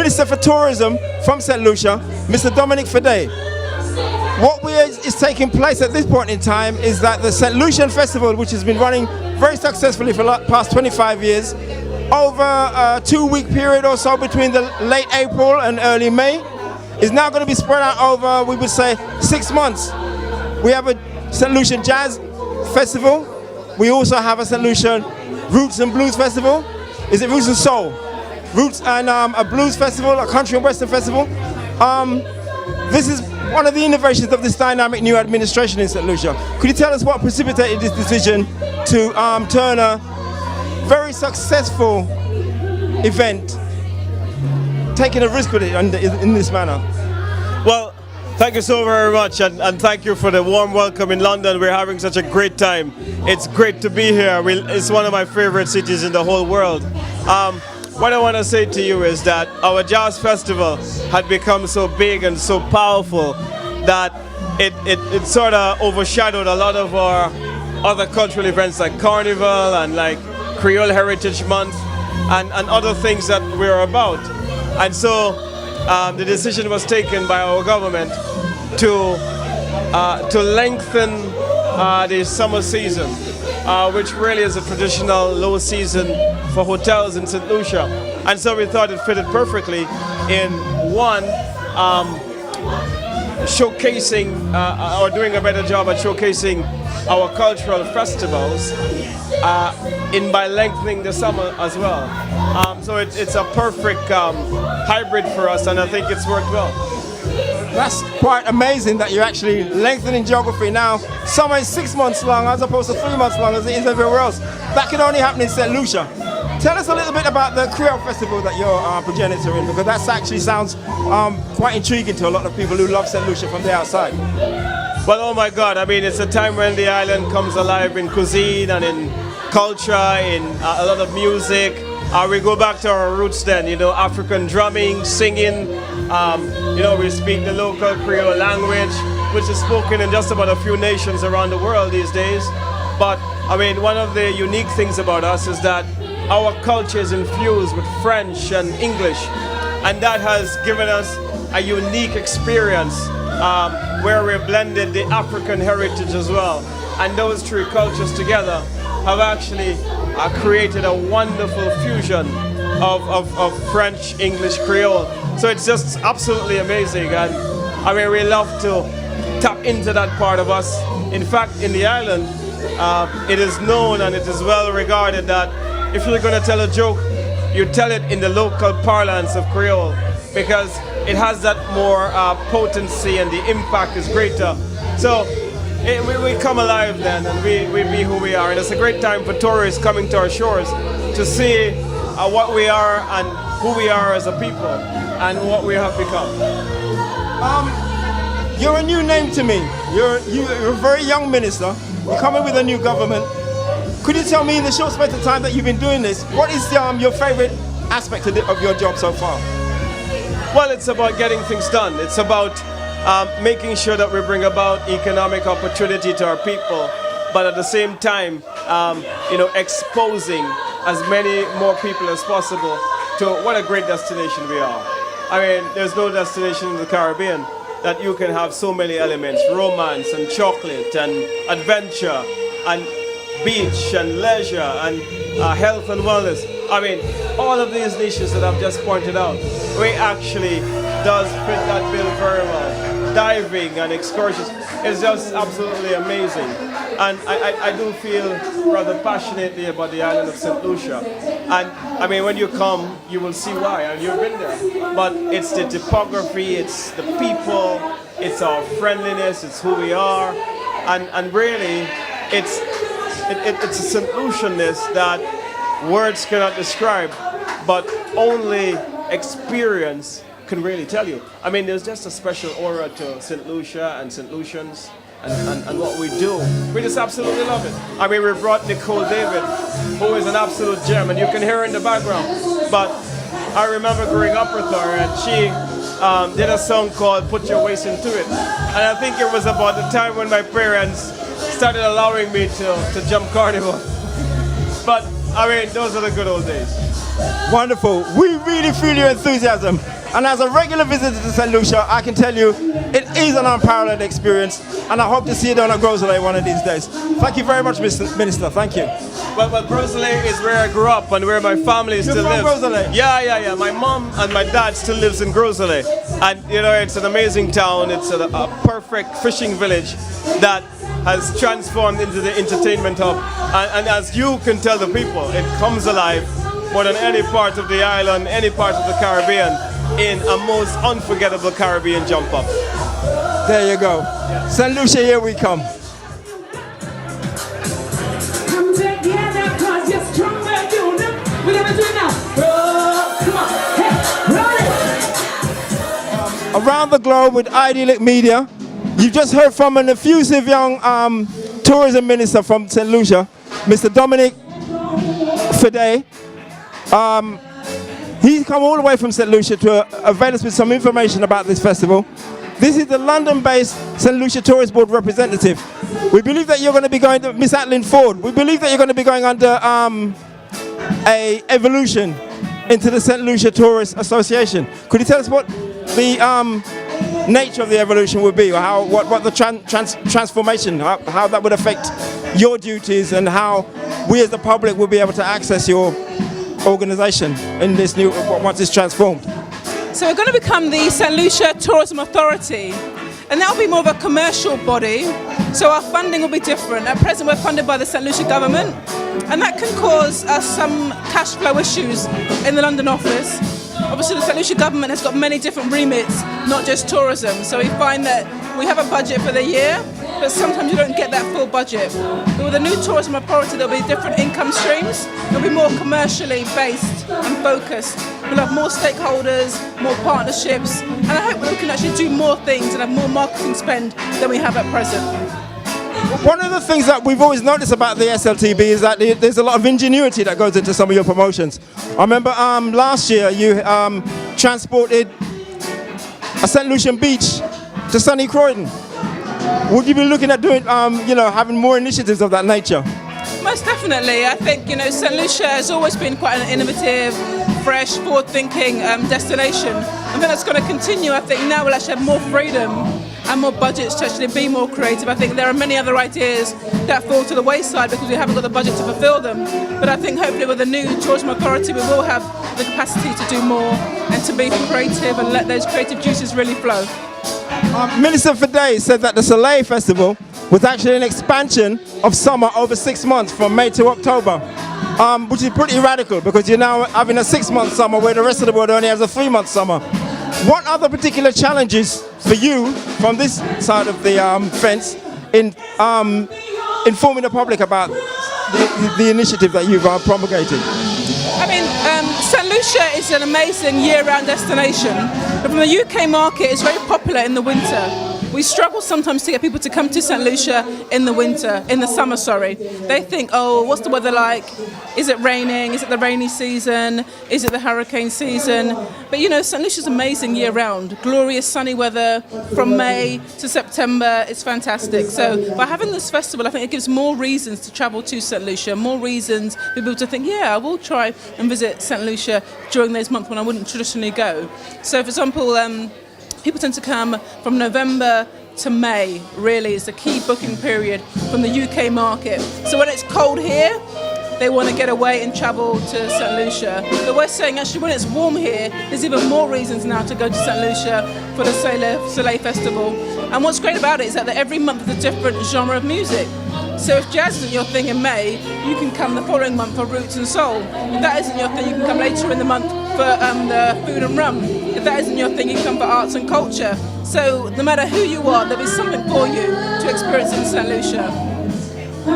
Minister for Tourism from Saint Lucia, Mr. Dominic Fedee. What is taking place at this point in time is that the Saint Lucian Festival, which has been running very successfully for the past 25 years, over a 2-week period or so between the late April and early May, is now going to be spread out over, we would say, 6 months. We have a Saint Lucian Jazz Festival. We also have a Saint Lucian Roots and Blues Festival. Is it Roots and Soul? Roots and a Blues Festival, a Country and Western Festival. This is one of the innovations of this dynamic new administration in Saint Lucia. Could you tell us what precipitated this decision to turn a very successful event, taking a risk with it in this manner? Well, thank you so very much, and thank you for the warm welcome in London. We're having such a great time. It's great to be here. It's one of my favorite cities in the whole world. What I want to say to you is that our jazz festival had become so big and so powerful that it sort of overshadowed a lot of our other cultural events like Carnival and like Creole Heritage Month and other things that we're about. And so the decision was taken by our government to lengthen the summer season, which really is a traditional low season for hotels in St. Lucia. And so we thought it fitted perfectly in one, showcasing or doing a better job at showcasing our cultural festivals by lengthening the summer as well. So it's a perfect hybrid for us, and I think it's worked well. That's quite amazing that you're actually lengthening geography now. Summer is 6 months long as opposed to 3 months long as it is everywhere else. That can only happen in St. Lucia. Tell us a little bit about the Creole Festival that you're progenitor in, because that actually sounds quite intriguing to a lot of people who love St. Lucia from the outside. Well, oh my God, I mean, it's a time when the island comes alive in cuisine and in culture, in a lot of music. We go back to our roots then, you know, African drumming, singing. You know, we speak the local Creole language, which is spoken in just about a few nations around the world these days. But, I mean, one of the unique things about us is that our culture is infused with French and English. And that has given us a unique experience where we've blended the African heritage as well. And those three cultures together have actually created a wonderful fusion of French, English, Creole. So it's just absolutely amazing. And I mean, we love to tap into that part of us. In fact, in the island, it is known and it is well regarded that if you're going to tell a joke, you tell it in the local parlance of Creole, because it has that more potency and the impact is greater. So we come alive then, and we be who we are. And it's a great time for tourists coming to our shores to see what we are and who we are as a people and what we have become. You're a new name to me. You're a very young minister. You're coming with a new government. Could you tell me in the short space of time that you've been doing this, what is your favorite aspect of your job so far? Well, it's about getting things done. It's about making sure that we bring about economic opportunity to our people, but at the same time, you know, exposing as many more people as possible to what a great destination we are. I mean, there's no destination in the Caribbean that you can have so many elements: romance and chocolate and adventure and beach and leisure and health and wellness. I mean, all of these niches that I've just pointed out, we actually does fit that bill very well. Diving and excursions is just absolutely amazing. And I do feel rather passionately about the island of St. Lucia. And I mean, when you come, you will see why, and you've been there. But it's the topography, it's the people, it's our friendliness, it's who we are. And really, it's a St. Lucianness that words cannot describe, but only experience can really tell you. I mean, there's just a special aura to St. Lucia and St. Lucians and what we do. We just absolutely love it. I mean, we brought Nichole David, who is an absolute gem, and you can hear her in the background. But I remember growing up with her, and she did a song called Put Your Waist Into It. And I think it was about the time when my parents started allowing me to jump Carnival. But I mean, those are the good old days. Wonderful. We really feel your enthusiasm. And as a regular visitor to St. Lucia, I can tell you it is an unparalleled experience, and I hope to see you down at Groselay one of these days. Thank you very much, Mr. Minister. Thank you. Well, Groselay is where I grew up and where my family still lives. Groselay? Yeah. My mom and my dad still lives in Groselay. And, you know, it's an amazing town. It's a perfect fishing village that has transformed into the entertainment hub. And as you can tell the people, it comes alive more than any part of the island, any part of the Caribbean, in a most unforgettable Caribbean jump up. There you go. Yeah. St. Lucia, here we come. Come together, cause you're stronger, you know. We're gonna do it now. Come on, hey, roll it. Around the globe with iDeLick Media, you've just heard from an effusive young tourism minister from St. Lucia, Mr. Dominic Fedee. He's come all the way from St. Lucia to avail us with some information about this festival. This is the London-based Saint Lucia Tourist Board representative. We believe that you're going to be going to Miss Atlin Ford. We believe that you're going to be going under a evolution into the Saint Lucia Tourist Association. Could you tell us what the nature of the evolution would be, or what the transformation, how that would affect your duties, and how we as the public will be able to access your organisation in this new, once it's transformed? So we're going to become the Saint Lucia Tourism Authority, and that will be more of a commercial body, so our funding will be different. At present we're funded by the Saint Lucia government, and that can cause us some cash flow issues in the London office. Obviously the Saint Lucia government has got many different remits, not just tourism, so we find that we have a budget for the year, but sometimes you don't get that full budget. But with the new tourism authority there'll be different income streams. It'll be more commercially based and focused. We'll have more stakeholders, more partnerships, and I hope we can actually do more things and have more marketing spend than we have at present. One of the things that we've always noticed about the SLTB is that there's a lot of ingenuity that goes into some of your promotions. I remember last year you transported a St. Lucian beach to sunny Croydon. Would you be looking at doing, having more initiatives of that nature? Most definitely. I think, St. Lucia has always been quite an innovative, fresh, forward-thinking destination. I think that's going to continue. I think now we'll actually have more freedom and more budgets to actually be more creative. I think there are many other ideas that fall to the wayside because we haven't got the budget to fulfill them. But I think hopefully with the new tourism authority we will have the capacity to do more and to be creative and let those creative juices really flow. Minister Fedee said that the SOLEIL Festival was actually an expansion of summer over 6 months from May to October, which is pretty radical because you're now having a 6-month summer where the rest of the world only has a 3-month summer. What other particular challenges for you from this side of the fence in informing the public about the initiative that you've promulgated? I mean, St. Lucia is an amazing year-round destination, but from the UK market it's very popular in the winter. We struggle sometimes to get people to come to St. Lucia in the summer, sorry. They think, oh, what's the weather like? Is it raining? Is it the rainy season? Is it the hurricane season? But St. Lucia's amazing year-round. Glorious sunny weather from May to September. It's fantastic. So by having this festival, I think it gives more reasons to travel to St. Lucia, more reasons for people to think, yeah, I will try and visit St. Lucia during those months when I wouldn't traditionally go. So for example, people tend to come from November to May, really, is the key booking period from the UK market. So when it's cold here, they want to get away and travel to St. Lucia. But we're saying actually when it's warm here, there's even more reasons now to go to St. Lucia for the SOLEIL Festival. And what's great about it is that every month is a different genre of music. So if jazz isn't your thing in May, you can come the following month for roots and soul. If that isn't your thing, you can come later in the month for the food and rum. If that isn't your thing, you can come for arts and culture. So no matter who you are, there'll be something for you to experience in St. Lucia.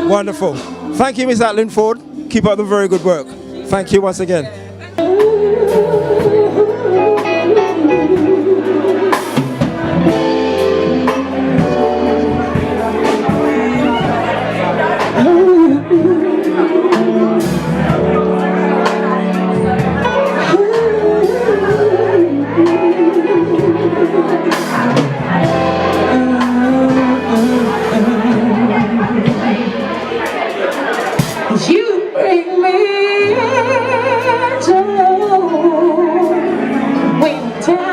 Wonderful. Thank you, Miss Atlin Ford. Keep up the very good work. Thank you once again. Bring me to when time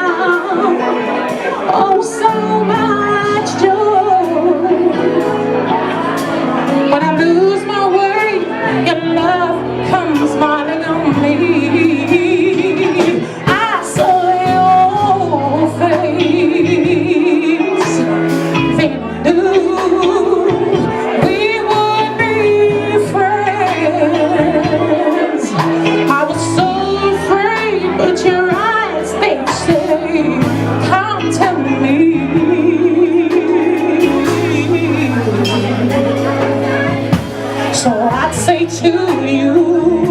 I'd say to you,